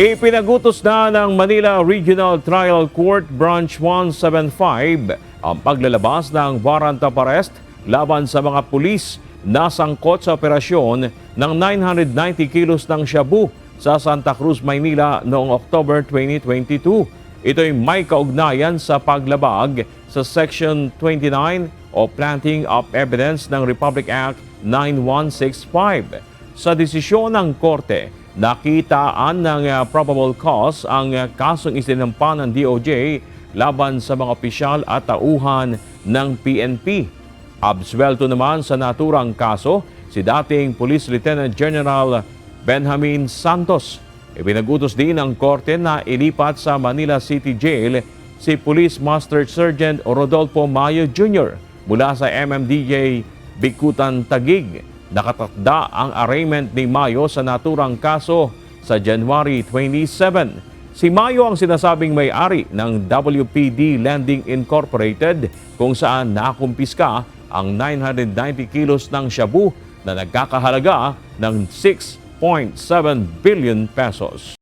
Ipinagutos na ng Manila Regional Trial Court Branch 175 ang paglalabas ng warrant of arrest laban sa mga pulis na sangkot sa operasyon ng 990 kilos ng shabu sa Santa Cruz, Maynila noong October 2022. Ito'y may kaugnayan sa paglabag sa Section 29 o Planting of Evidence ng Republic Act 9165. Sa desisyon ng Korte, nakitaan ng probable cause ang kasong isinampa ng DOJ laban sa mga opisyal at tauhan ng PNP. Absuelto naman sa naturang kaso si dating Police Lieutenant General Benjamin Santos. Ipinagutos din ng Korte na ilipat sa Manila City Jail si Police Master Sergeant Rodolfo Mayo Jr. mula sa MMDA Bikutan, Taguig. Nakatakda ang arraignment ni Mayo sa naturang kaso sa January 27. Si Mayo ang sinasabing may-ari ng WPD Lending Incorporated kung saan nakumpiska ang 990 kilos ng shabu na nagkakahalaga ng 6.7 billion pesos.